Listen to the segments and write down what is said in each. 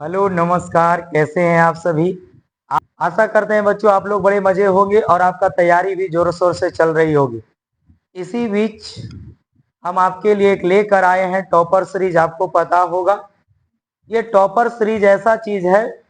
Hello नमस्कार, कैसे हैं आप सभी। आशा करते हैं बच्चों आप लोग बड़े मजे होंगे और आपका तैयारी भी जोरों शोर से चल रही होगी। इसी बीच हम आपके लिए एक लेकर आए हैं टॉपर सीरीज। आपको पता होगा ये टॉपर सीरीज ऐसा चीज है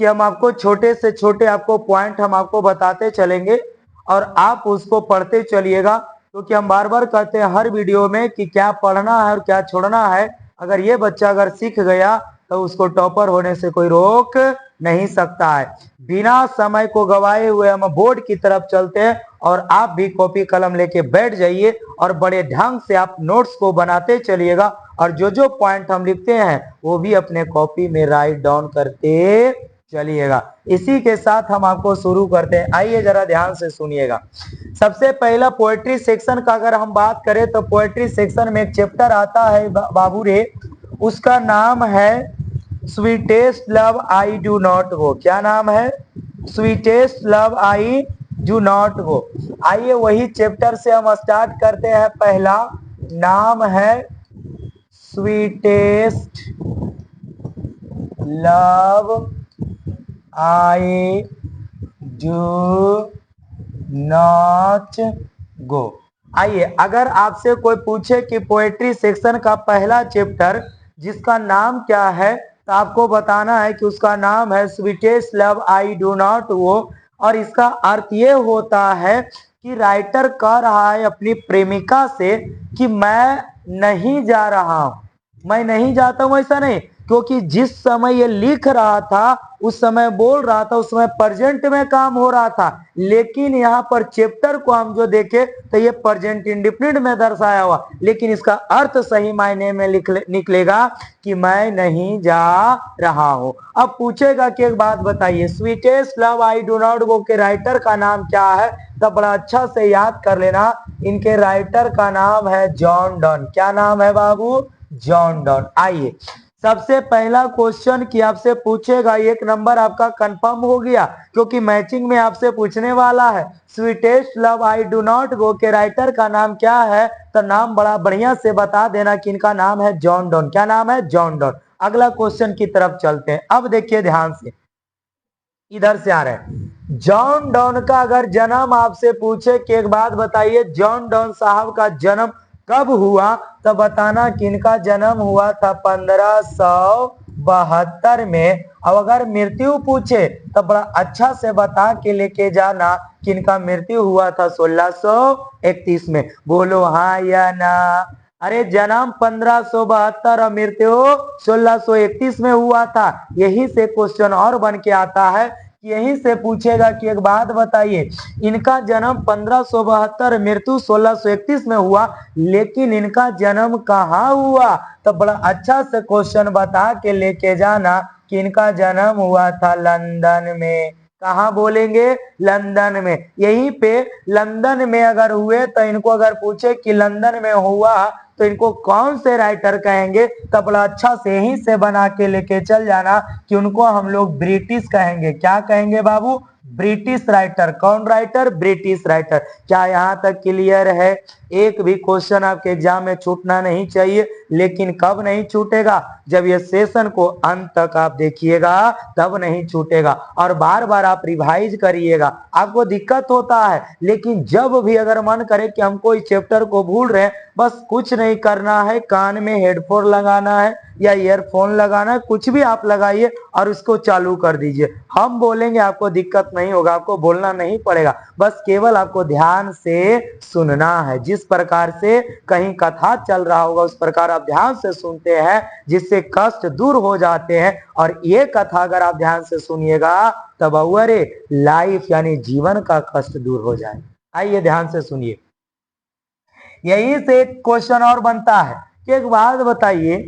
कि हम आपको छोटे से छोटे आपको पॉइंट हम आपको बताते चलेंगे और आप उसको पढ़ते चलिएगा, क्योंकि हम बार बार कहते हैं हर वीडियो में कि क्या पढ़ना है और क्या छोड़ना है। अगर ये बच्चा अगर सीख गया तो उसको टॉपर होने से कोई रोक नहीं सकता है। बिना समय को गवाए हुए हम बोर्ड की तरफ चलते हैं और आप भी कॉपी कलम लेके बैठ जाइए और बड़े ढंग से आप नोट्स को बनाते चलिएगा और जो जो पॉइंट हम लिखते हैं वो भी अपने कॉपी में राइट डाउन करते चलिएगा। इसी के साथ हम आपको शुरू करते हैं। आइए जरा ध्यान से सुनिएगा। सबसे पहला पोएट्री सेक्शन का अगर हम बात करें तो पोएट्री सेक्शन में एक चैप्टर आता है बाबू रे, उसका नाम है sweetest love I do not go. क्या नाम है? Sweetest love I do not go. आइए वही चैप्टर से हम स्टार्ट करते हैं। पहला नाम है sweetest love I do not go. आइए अगर आपसे कोई पूछे कि पोएट्री सेक्शन का पहला चैप्टर जिसका नाम क्या है तो आपको बताना है कि उसका नाम है sweetest love I do not go. और इसका अर्थ ये होता है कि राइटर कह रहा है अपनी प्रेमिका से कि मैं नहीं जा रहा हूं, मैं नहीं जाता हूं। ऐसा नहीं, क्योंकि जिस समय ये लिख रहा था उस समय बोल रहा था, उस समय प्रेजेंट में काम हो रहा था। लेकिन यहाँ पर चैप्टर को हम जो देखे तो ये प्रेजेंट इंडिफिनिट में दर्शाया हुआ, लेकिन इसका अर्थ सही मायने में निकलेगा कि मैं नहीं जा रहा हूं। अब पूछेगा कि एक बात बताइए, sweetest love I do not go के राइटर का नाम क्या है? तो बड़ा अच्छा से याद कर लेना, इनके राइटर का नाम है जॉन डन। क्या नाम है बाबू? John Donne. आइए सबसे पहला क्वेश्चन कि आपसे पूछेगा, एक नंबर आपका कंफर्म हो गया क्योंकि मैचिंग में आपसे पूछने वाला है। Sweetest love I do not go के राइटर का नाम क्या है? तो नाम बड़ा बढ़िया से बता देना कि इनका नाम है जॉन डन। क्या नाम है? John Donne. अगला क्वेश्चन की तरफ चलते हैं। अब देखिए ध्यान से, इधर से आ रहे हैं। जॉन डन का अगर जन्म आपसे पूछे कि एक बात बताइए, जॉन डन साहब का जन्म कब हुआ? तो बताना कि इनका जन्म हुआ था 1572 में। अब अगर मृत्यु पूछे तो बड़ा अच्छा से बता के लेके जाना कि इनका मृत्यु हुआ था 1631 में। बोलो हाँ या ना? अरे जन्म 1572 और मृत्यु 1631 में हुआ था। यही से क्वेश्चन और बन के आता है, यहीं से पूछेगा कि एक बात बताइए, इनका जन्म 1572 मृत्यु 1631 में हुआ, लेकिन इनका जन्म कहाँ हुआ? तो बड़ा अच्छा से क्वेश्चन बता के लेके जाना कि इनका जन्म हुआ था लंदन में। कहाँ बोलेंगे? लंदन में। यहीं पे लंदन में अगर हुए तो इनको अगर पूछे कि लंदन में हुआ तो इनको कौन से राइटर कहेंगे? तो बड़ा अच्छा से यहीं से बना के लेके चल जाना कि उनको हम लोग ब्रिटिश कहेंगे। क्या कहेंगे बाबू? British writer. कौन राइटर? British writer. क्या यहाँ तक क्लियर है? एक भी क्वेश्चन आपके एग्जाम में छूटना नहीं चाहिए, लेकिन कब नहीं छूटेगा? जब ये सेशन को अंत तक आप देखिएगा तब नहीं छूटेगा और बार बार आप रिवाइज करिएगा। आपको दिक्कत होता है, लेकिन जब भी अगर मन करे कि हमको इस चैप्टर को भूल रहे हैं, बस कुछ नहीं करना है, कान में हेडफोन लगाना है या ईयरफोन लगाना है, कुछ भी आप लगाइए और उसको चालू कर दीजिए। हम बोलेंगे, आपको दिक्कत नहीं होगा, आपको बोलना नहीं पड़ेगा, बस केवल आपको ध्यान से सुनना है। जिस प्रकार से कहीं कथा चल रहा होगा उस प्रकार आप ध्यान से सुनते हैं, जिससे कष्ट दूर हो जाते हैं। और ये कथा अगर आप ध्यान से सुनिएगा तब अरे लाइफ यानी जीवन का कष्ट दूर हो जाए। आइए ध्यान से सुनिए। यही से एक क्वेश्चन और बनता है कि एक बात बताइए,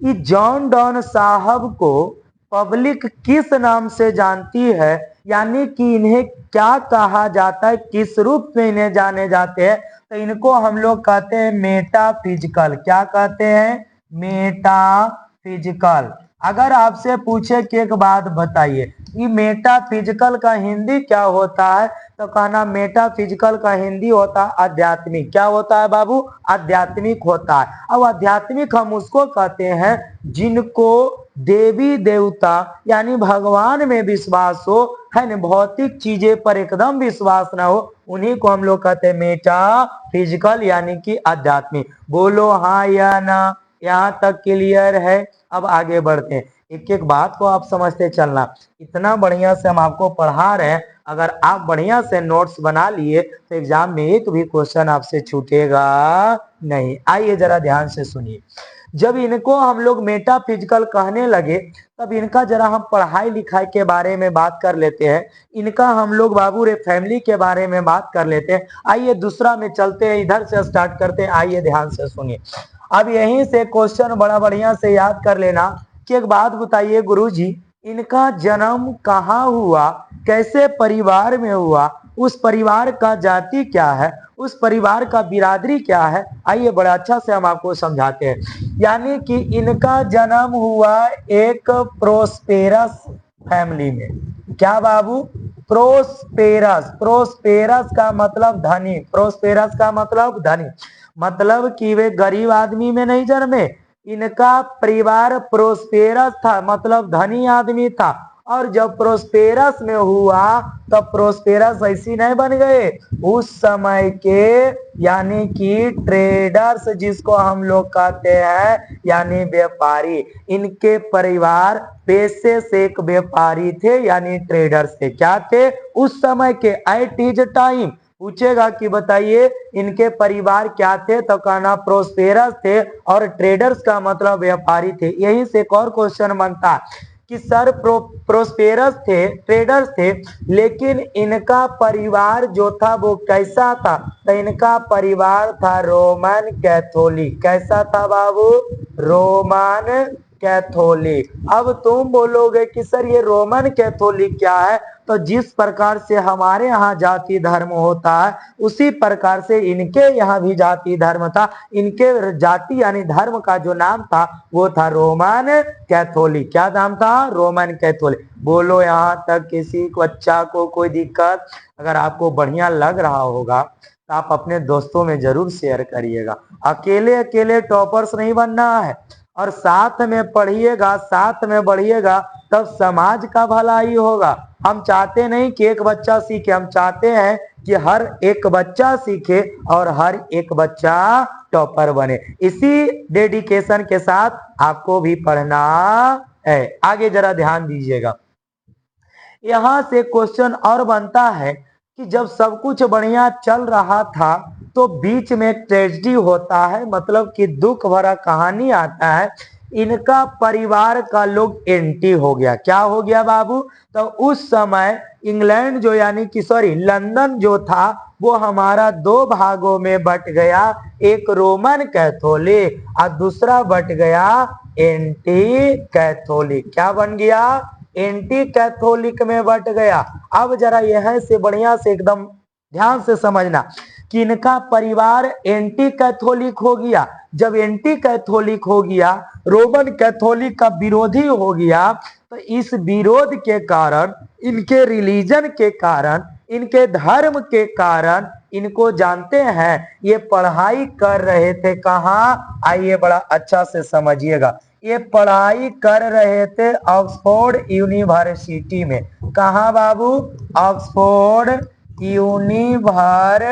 कि जॉन डन साहब को पब्लिक किस नाम से जानती है, यानी कि इन्हें क्या कहा जाता है, किस रूप में इन्हें जाने जाते हैं? तो इनको हम लोग कहते हैं मेटाफिजिकल। क्या कहते हैं? मेटाफिजिकल। अगर आपसे पूछे कि एक बात बताइए कि मेटाफिजिकल का हिंदी क्या होता है, तो कहना मेटाफिजिकल का हिंदी होता है आध्यात्मिक। क्या होता है बाबू? आध्यात्मिक होता है। अब आध्यात्मिक हम उसको कहते हैं जिनको देवी देवता यानी भगवान में विश्वास हो, है न, भौतिक चीजें पर एकदम विश्वास ना हो, उन्हीं को हम लोग कहते हैं मेटा फिजिकल यानी कि आध्यात्मिक। बोलो हाँ या ना, यहाँ तक क्लियर है। अब आगे बढ़ते हैं, एक एक बात को आप समझते चलना। इतना बढ़िया से हम आपको पढ़ा रहे हैं, अगर आप बढ़िया से नोट्स बना लिए तो एग्जाम में एक भी क्वेश्चन आपसे छूटेगा नहीं। आइए जरा ध्यान से सुनिए। जब इनको हम लोग मेटाफिजिकल कहने लगे, तब इनका जरा हम पढ़ाई लिखाई के बारे में बात कर लेते हैं। इनका हम लोग बाबू रे फैमिली के बारे में बात कर लेते हैं। आइए दूसरा में चलते हैं, इधर से स्टार्ट करते हैं। आइए ध्यान से सुनिए। अब यहीं से क्वेश्चन बड़ा बढ़िया से याद कर लेना कि एक बात बताइए गुरुजी, इनका जन्म कहाँ हुआ, कैसे परिवार में हुआ, उस परिवार का जाति क्या है, उस परिवार का बिरादरी क्या है। आइए बड़ा अच्छा से हम आपको समझाते हैं। यानी कि इनका जन्म हुआ एक प्रोस्पेरस फैमिली में। क्या बाबू? प्रोस्पेरस। प्रोस्पेरस का मतलब धनी, प्रोस्पेरस का मतलब धनी, मतलब कि वे गरीब आदमी में नहीं जन्मे। इनका परिवार प्रोस्पेरस था, मतलब धनी आदमी था। और जब प्रोस्पेरस में हुआ तब प्रोस्पेरस ऐसी नहीं बन गए, उस समय के यानी कि ट्रेडर्स जिसको हम लोग कहते हैं यानी व्यापारी, इनके परिवार पैसे से एक व्यापारी थे यानी ट्रेडर्स थे। क्या थे उस समय के? एट इज टाइम पूछेगा कि बताइए इनके परिवार क्या थे, तो कहना प्रोस्पेरस थे, और ट्रेडर्स का मतलब व्यापारी थे। यही से एक और क्वेश्चन बनता कि सर प्रोस्पेरस थे, ट्रेडर्स थे, लेकिन इनका परिवार जो था वो कैसा था? तो इनका परिवार था रोमन कैथोलिक। कैसा था बाबू? Roman Catholic. अब तुम बोलोगे कि सर ये रोमन कैथोलिक क्या है? तो जिस प्रकार से हमारे यहाँ जाति धर्म होता है उसी प्रकार से इनके यहाँ भी जाति धर्म था। इनके जाति यानी धर्म का जो नाम था वो था रोमन कैथोलिक। क्या नाम था? Roman Catholic. बोलो यहाँ तक किसी बच्चा को कोई दिक्कत? अगर आपको बढ़िया लग रहा होगा तो आप अपने दोस्तों में जरूर शेयर करिएगा। अकेले अकेले टॉपर्स नहीं बनना है, और साथ में पढ़िएगा, साथ में बढ़िएगा, तब समाज का भलाई होगा। हम चाहते नहीं कि एक बच्चा सीखे, हम चाहते हैं कि हर एक बच्चा सीखे और हर एक बच्चा टॉपर बने। इसी डेडिकेशन के साथ आपको भी पढ़ना है। आगे जरा ध्यान दीजिएगा। यहां से क्वेश्चन और बनता है कि जब सब कुछ बढ़िया चल रहा था तो बीच में एक ट्रेजेडी होता है, मतलब कि दुख भरा कहानी आता है। इनका परिवार का लोग एंटी हो गया। क्या हो गया बाबू? तो उस समय इंग्लैंड जो यानी कि सॉरी लंदन जो था वो हमारा दो भागों में बट गया, एक रोमन कैथोलिक और दूसरा बट गया एंटी कैथोलिक। क्या बन गया? एंटी कैथोलिक में बट गया। अब जरा यह से बढ़िया से एकदम ध्यान से समझना कि इनका परिवार एंटी कैथोलिक हो गया। जब एंटी कैथोलिक हो गया, रोमन कैथोलिक का विरोधी हो गया, तो इस विरोध के कारण, इनके रिलीजन के कारण, इनके धर्म के कारण, इनको जानते हैं ये पढ़ाई कर रहे थे कहाँ? आइए बड़ा अच्छा से समझिएगा। ये पढ़ाई कर रहे थे ऑक्सफोर्ड यूनिवर्सिटी में। कहाँ बाबू? ऑक्सफोर्ड यूनिवर्सिटी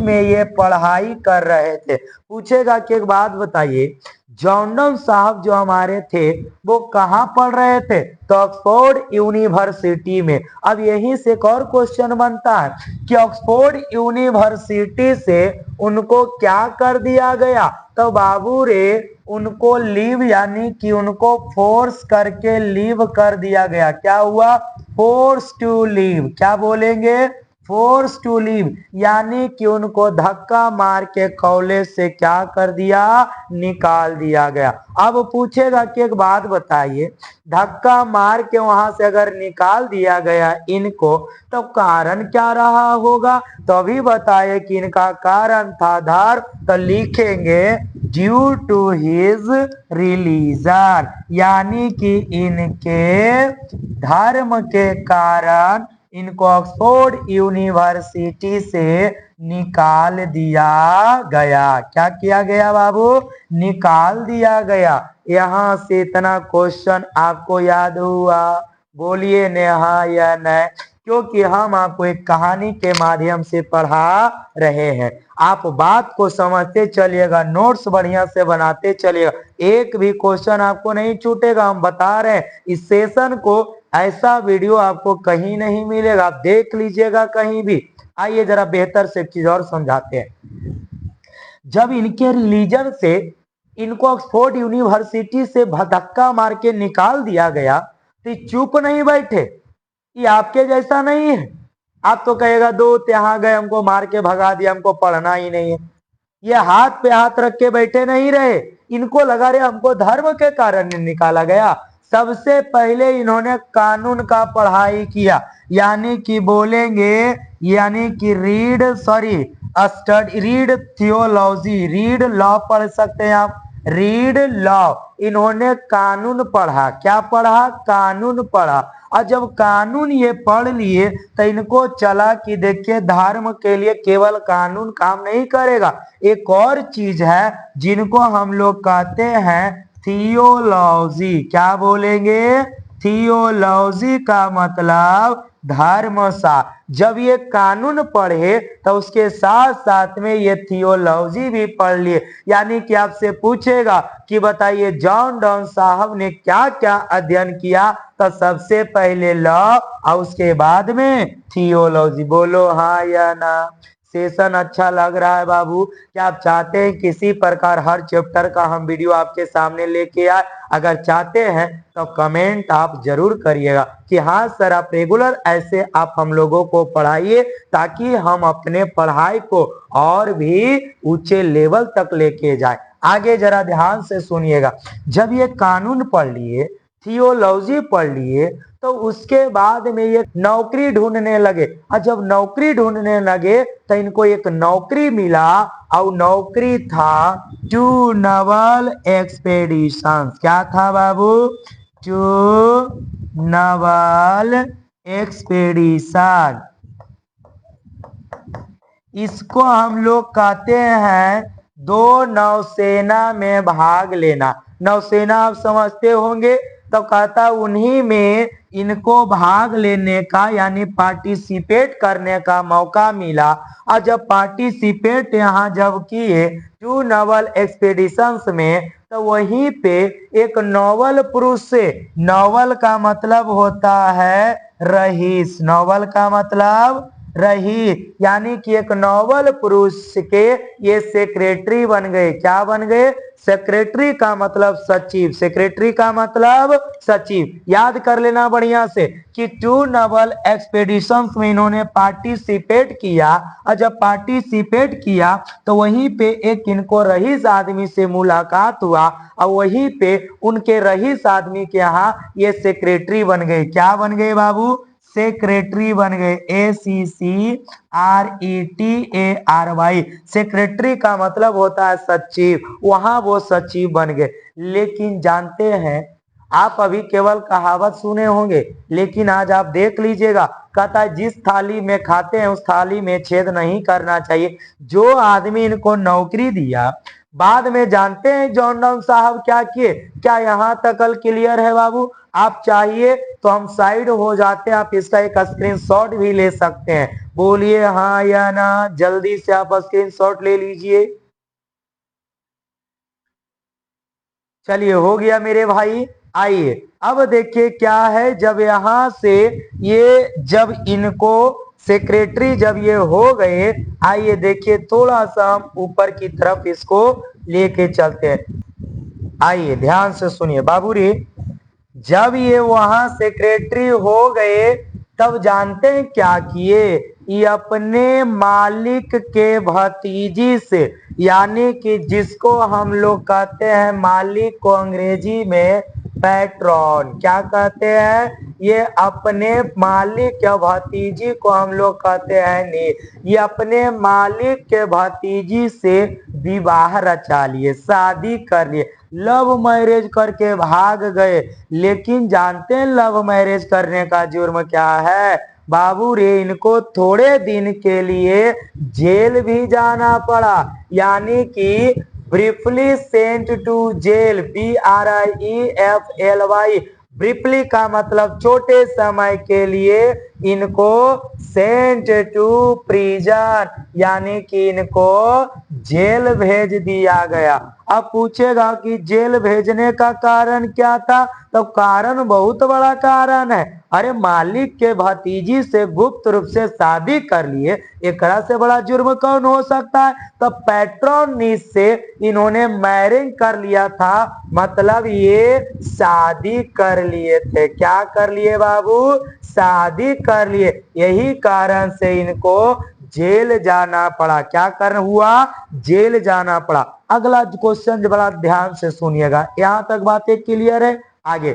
में ये पढ़ाई कर रहे थे। पूछेगा कि एक बात बताइए, जॉनडन साहब जो हमारे थे वो कहाँ पढ़ रहे थे? तो ऑक्सफोर्ड यूनिवर्सिटी में। अब यहीं से एक और क्वेश्चन बनता है कि ऑक्सफोर्ड यूनिवर्सिटी से उनको क्या कर दिया गया? तो बाबू रे उनको लीव यानी कि उनको फोर्स करके लीव कर दिया गया। क्या हुआ? Force to leave. क्या बोलेंगे? फोर्स टू लीव, यानी कि उनको धक्का मार के कॉलेज से क्या कर दिया? निकाल दिया गया। अब पूछेगा कि एक बात बताइए, धक्का मार के वहां से अगर निकाल दिया गया इनको, तो कारण क्या रहा होगा? तो अभी बताए कि इनका कारण था धर्म, तो लिखेंगे ड्यू टू हिज रिलीजन, यानी कि इनके धर्म के कारण इनको ऑक्सफोर्ड यूनिवर्सिटी से निकाल दिया गया। क्या किया गया बाबू? निकाल दिया गया। यहाँ से इतना क्वेश्चन आपको याद हुआ? बोलिए ने हाँ या नहीं, क्योंकि हम आपको एक कहानी के माध्यम से पढ़ा रहे हैं। आप बात को समझते चलिएगा, नोट्स बढ़िया से बनाते चलिएगा, एक भी क्वेश्चन आपको नहीं छूटेगा। हम बता रहे हैं इस सेशन को, ऐसा वीडियो आपको कहीं नहीं मिलेगा, आप देख लीजिएगा कहीं भी। आइए जरा बेहतर से एक चीज और समझाते हैं। जब इनके रिलीजन से इनको ऑक्सफोर्ड यूनिवर्सिटी से धक्का मार के निकाल दिया गया, तो चुप नहीं बैठे। ये आपके जैसा नहीं है, आप तो कहेगा दूत यहाँ गए हमको मार के भगा दिया, हमको पढ़ना ही नहीं है। ये हाथ पे हाथ रख के बैठे नहीं रहे, इनको लगा रहे हमको धर्म के कारण निकाला गया। सबसे पहले इन्होंने कानून का पढ़ाई किया, यानी कि बोलेंगे, यानी कि रीड थियोलॉजी, रीड लॉ पढ़ सकते हैं आप, रीड लॉ। इन्होंने कानून पढ़ा, क्या पढ़ा? कानून पढ़ा। और जब कानून ये पढ़ लिए तो इनको चला कि देखिए धर्म के लिए केवल कानून काम नहीं करेगा, एक और चीज है जिनको हम लोग कहते हैं थियोलॉजी। क्या बोलेंगे? थियोलॉजी का मतलब धर्मशास्त्र। जब ये कानून पढ़े तो उसके साथ साथ में ये थियोलॉजी भी पढ़ लिए, यानी कि आपसे पूछेगा कि बताइए जॉन डॉन साहब ने क्या क्या अध्ययन किया, तो सबसे पहले लॉ और उसके बाद में थियोलॉजी। बोलो हाँ या ना? सेशन अच्छा लग रहा है बाबू? क्या आप चाहते हैं किसी प्रकार हर चैप्टर का हम वीडियो आपके सामने लेके आए? अगर चाहते हैं तो कमेंट आप जरूर करिएगा कि हाँ सर आप रेगुलर ऐसे आप हम लोगों को पढ़ाइए, ताकि हम अपने पढ़ाई को और भी ऊंचे लेवल तक लेके जाए। आगे जरा ध्यान से सुनिएगा। जब ये कानून पढ़ लिए, थियोलॉजी पढ़ लिए, तो उसके बाद में ये नौकरी ढूंढने लगे। और जब नौकरी ढूंढने लगे तो इनको एक नौकरी मिला, और नौकरी था टू नवल एक्सपेडिशन। क्या था बाबू? To Naval expedition. इसको हम लोग कहते हैं दो नौसेना में भाग लेना। नौसेना आप समझते होंगे, तो कहता उन्हीं में इनको भाग लेने का यानी पार्टिसिपेट करने का मौका मिला। और जब पार्टिसिपेट यहाँ जब किए टू नवल एक्सपेडिशंस में, तो वहीं पे एक नॉवल पुरुष से, नॉवल का मतलब होता है रईस, नॉवल का मतलब रईस, यानी कि एक नॉवल पुरुष के ये सेक्रेटरी बन गए। क्या बन गए? सेक्रेटरी का मतलब सचिव, सेक्रेटरी का मतलब सचिव। याद कर लेना बढ़िया से कि टू नवल एक्सपेडिशंस में इन्होंने पार्टिसिपेट किया, और जब पार्टिसिपेट किया तो वहीं पे एक इनको रईस आदमी से मुलाकात हुआ, और वहीं पे उनके रईस आदमी के यहाँ ये सेक्रेटरी बन गए। क्या बन गए बाबू? सेक्रेटरी बन गए। SECRETARY, सेक्रेटरी का मतलब होता है सचिव, वहां वो सचिव बन गए। लेकिन जानते हैं आप अभी केवल कहावत सुने होंगे, लेकिन आज आप देख लीजिएगा, कहता है जिस थाली में खाते हैं उस थाली में छेद नहीं करना चाहिए। जो आदमी इनको नौकरी दिया, बाद में जानते हैं जॉन डॉन साहब क्या किए? क्या यहाँ तक क्लियर है बाबू? आप चाहिए तो हम साइड हो जाते हैं, आप इसका एक स्क्रीनशॉट भी ले सकते हैं। बोलिए हाँ या ना? जल्दी से आप स्क्रीनशॉट ले लीजिए। चलिए हो गया मेरे भाई। आइए अब देखिए क्या है, जब यहां से ये जब इनको सेक्रेटरी जब ये हो गए, आइए देखिए थोड़ा सा हम ऊपर की तरफ इसको लेके चलते हैं। आइए ध्यान से सुनिए बाबू रे, जब ये वहां सेक्रेटरी हो गए तब जानते हैं क्या किए? ये अपने मालिक के भतीजी से, यानी कि जिसको हम लोग कहते हैं मालिक को अंग्रेजी में पैट्रॉन, क्या कहते हैं? ये अपने मालिक के भतीजी को हम लोग कहते हैं ने, ये अपने मालिक के भतीजी से विवाह रचा लिए, शादी कर लिए, लव मैरिज करके भाग गए। लेकिन जानते हैं लव मैरिज करने का जुर्म क्या है बाबू रे? इनको थोड़े दिन के लिए जेल भी जाना पड़ा, यानी कि briefly sent to jail, BRIEFLY। Briefly का मतलब छोटे समय के लिए इनको सेंट टू प्रिजन, यानी कि इनको जेल भेज दिया गया। अब पूछेगा कि जेल भेजने का कारण क्या था, तो कारण बहुत बड़ा कारण है। अरे मालिक के भतीजी से गुप्त रूप से शादी कर लिए, एकरा से बड़ा जुर्म कौन हो सकता है। तो पैट्रोनिस से इन्होंने मैरिज कर लिया था, मतलब ये शादी कर लिए थे। क्या कर लिए बाबू, शादी कर लिए। यही कारण से इनको जेल जाना पड़ा। क्या कर हुआ, जेल जाना पड़ा। अगला क्वेश्चन बड़ा ध्यान से सुनिएगा, यहां तक बातें क्लियर है। आगे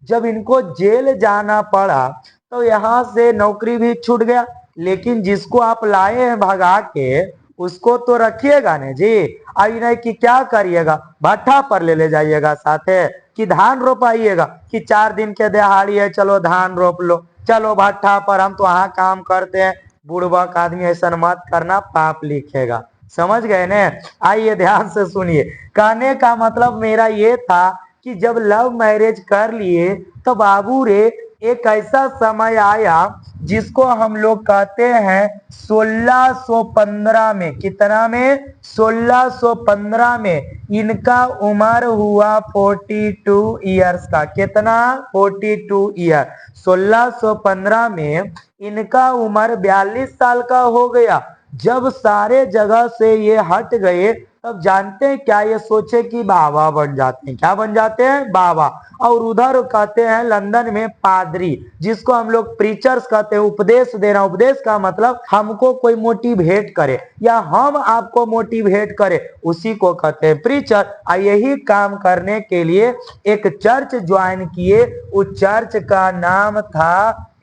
जब इनको जेल जाना पड़ा तो यहां से नौकरी भी छूट गया, लेकिन जिसको आप लाए हैं भगा के उसको तो रखिएगा ना जी। अब नहीं कि क्या करिएगा, भट्ठा पर ले जाइएगा साथे, कि धान रोपाइएगा, कि 4 दिन के दिहाड़ी है चलो धान रोप लो, चलो भट्ठा पर हम तो वहां काम करते हैं। बुड़बक आदमी ऐसा मत करना, पाप लिखेगा। समझ गए ने। आइए ध्यान से सुनिए, कहने का मतलब मेरा ये था कि जब लव मैरिज कर लिए तो बाबू रे एक ऐसा समय आया जिसको हम लोग कहते हैं 1615 में। कितना में, 1615 में इनका उम्र हुआ 42 ईयर्स का। कितना, 42 ईयर। 1615 में इनका उम्र 42 साल का हो गया। जब सारे जगह से ये हट गए तब जानते हैं क्या, ये सोचे कि बाबा बन जाते हैं। क्या बन जाते हैं, बाबा। और उधर कहते हैं लंदन में पादरी, जिसको हम लोग प्रीचर्स कहते हैं, उपदेश देना। उपदेश का मतलब हमको कोई मोटिवेट करे या हम आपको मोटिवेट करे, उसी को कहते हैं प्रीचर। यही काम करने के लिए एक चर्च ज्वाइन किए। उस चर्च का नाम था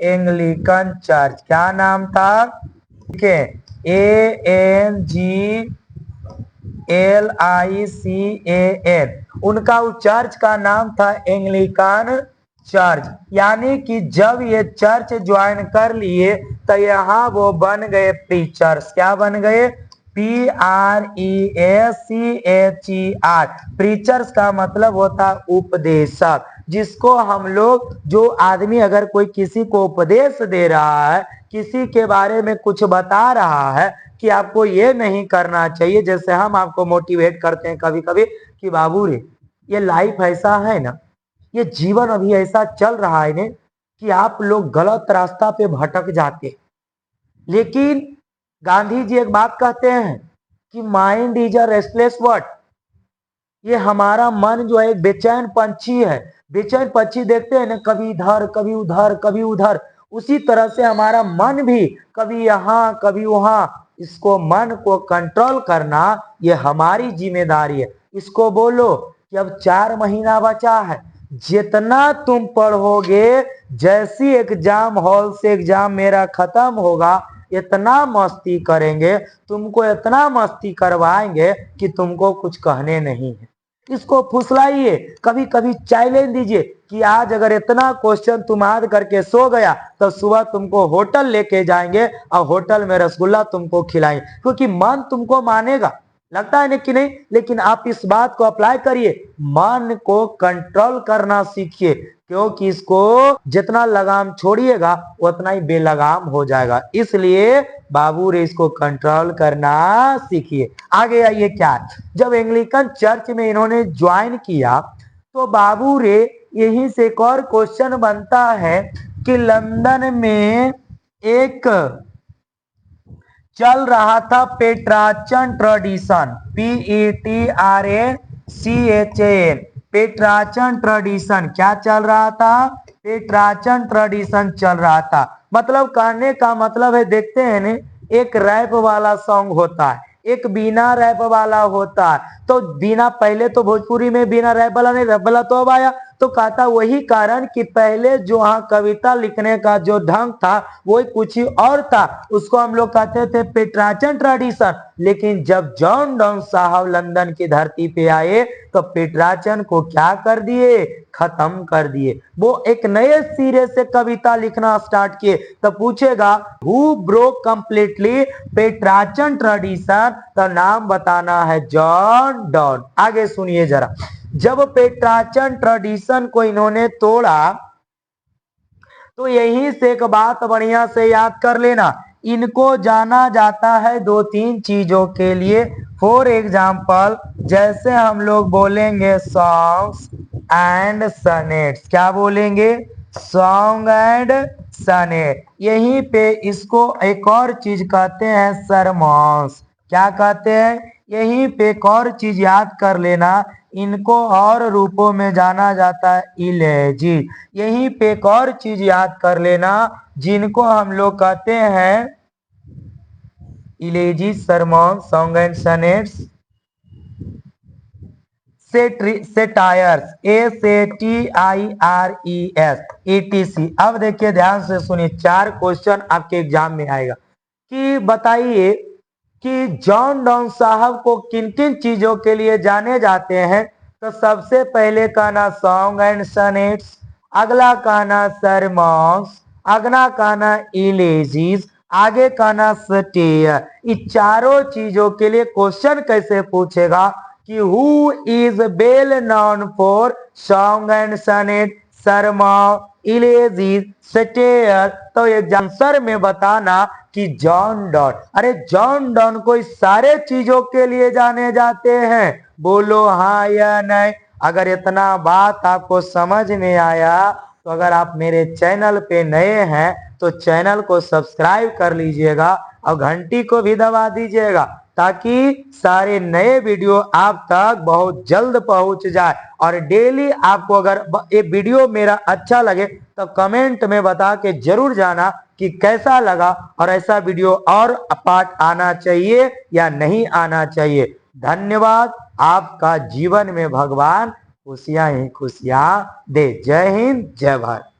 एंग्लिकन चर्च। क्या नाम था, ठीक है, ANGLICAN। उनका उस चर्च का नाम था एंग्लिकन चर्च। यानी कि जब ये चर्च ज्वाइन कर लिए तो यहाँ वो बन गए प्रीचर्स। क्या बन गए, PREACHER। प्रीचर्स का मतलब होता उपदेशक, जिसको हम लोग, जो आदमी अगर कोई किसी को उपदेश दे रहा है, किसी के बारे में कुछ बता रहा है कि आपको ये नहीं करना चाहिए, जैसे हम आपको मोटिवेट करते हैं कभी कभी कि बाबू रे ये लाइफ ऐसा है ना, ये जीवन अभी ऐसा चल रहा है ने कि आप लोग गलत रास्ता पे भटक जाते। लेकिन गांधी जी एक बात कहते हैं कि mind is a restless word. ये हमारा मन जो है एक बेचैन पंछी है। बेचैन पंछी देखते हैं ना, कभी इधर कभी उधर कभी उधर, उसी तरह से हमारा मन भी कभी यहाँ कभी वहां। इसको मन को कंट्रोल करना ये हमारी जिम्मेदारी है। इसको बोलो कि अब 4 महीना बचा है, जितना तुम पढ़ोगे, जैसी एग्जाम हॉल से एग्जाम मेरा खत्म होगा, इतना मस्ती करेंगे, तुमको इतना मस्ती करवाएंगे कि तुमको कुछ कहने नहीं है। इसको फुसलाइए, कभी कभी चैलेंज दीजिए कि आज अगर इतना क्वेश्चन तुम याद करके सो गया तो सुबह तुमको होटल लेके जाएंगे और होटल में रसगुल्ला तुमको खिलाएंगे, क्योंकि मन तुमको मानेगा। लगता है ना कि नहीं, लेकिन आप इस बात को अप्लाई करिए, मन को कंट्रोल करना सीखिए, क्योंकि इसको जितना लगाम छोड़िएगा उतना ही बेलगाम हो जाएगा। इसलिए बाबू रे इसको कंट्रोल करना सीखिए। आगे आइए, क्या जब एंग्लिकन चर्च में इन्होंने ज्वाइन किया तो बाबू रे यहीं से एक और क्वेश्चन बनता है कि लंदन में एक चल रहा था पेट्राचन ट्रेडिशन, PETRACHAN। पेट्राचन ट्रेडिशन क्या चल रहा था, पेट्राचन ट्रेडिशन चल रहा था। मतलब कहने का मतलब है, देखते हैं ने, एक रैप वाला सॉन्ग होता है, एक बिना रैप वाला होता है। तो बिना, पहले तो भोजपुरी में बिना रैप वाला नहीं, रैप वाला तो अब आया। तो तो कहता वही कारण कि पहले जो हाँ कविता लिखने का जो ढंग था वो कुछ ही और था, उसको हम लोग कहते थे पेट्राचन ट्रेडिशन। लेकिन जब जॉन डॉन साहब लंदन की धरती पे आए तो पेट्राचन को क्या कर दिए, खत्म कर दिए। वो एक नए सिरे से कविता लिखना स्टार्ट किए। तो पूछेगा हु ब्रोक कंप्लीटली पेट्राचन ट्रेडिशन, तो नाम बताना है जॉन डॉन। आगे सुनिए जरा, जब पेट्राचन ट्रेडिशन को इन्होंने तोड़ा तो यहीं से एक बात बढ़िया से याद कर लेना, इनको जाना जाता है दो तीन चीजों के लिए। फॉर एग्जाम्पल जैसे हम लोग बोलेंगे सॉन्ग्स एंड सनेट्स, क्या बोलेंगे, सॉन्ग एंड सनेट। यहीं पे इसको एक और चीज कहते हैं सरमॉन्स, क्या कहते हैं, यहीं पे एक और चीज याद कर लेना, इनको और रूपों में जाना जाता है इलेजी। यहीं पे एक और चीज याद कर लेना, जिनको हम लोग कहते हैं elegy, sermon, song and sonnets, satires, SATIRES, ETC। अब देखिए ध्यान से सुनिए, 4 क्वेश्चन आपके एग्जाम में आएगा कि बताइए कि जॉन डॉन साहब को किन किन चीजों के लिए जाने जाते हैं। तो सबसे पहले कहना सॉन्ग एंड सनेट्स, अगला कहना सरमॉन्स, अगला कहना इलेजीज, आगे कहना सटेयर। इस चारों चीजों के लिए क्वेश्चन कैसे पूछेगा कि who is well known for song and sonnet, sermon, elegies, satire. तो ये आंसर में बताना कि जॉन डॉन। अरे जॉन डॉन को इस सारे चीजों के लिए जाने जाते हैं, बोलो हाँ या नहीं। अगर इतना बात आपको समझ में आया तो अगर आप मेरे चैनल पे नए हैं तो चैनल को सब्सक्राइब कर लीजिएगा और घंटी को भी दबा दीजिएगा, ताकि सारे नए वीडियो आप तक बहुत जल्द पहुंच जाए। और डेली आपको अगर ये वीडियो मेरा अच्छा लगे तो कमेंट में बता के जरूर जाना कि कैसा लगा और ऐसा वीडियो और पार्ट आना चाहिए या नहीं आना चाहिए। धन्यवाद। आपका जीवन में भगवान खुशियां ही खुशियां दे। जय हिंद, जय भारत।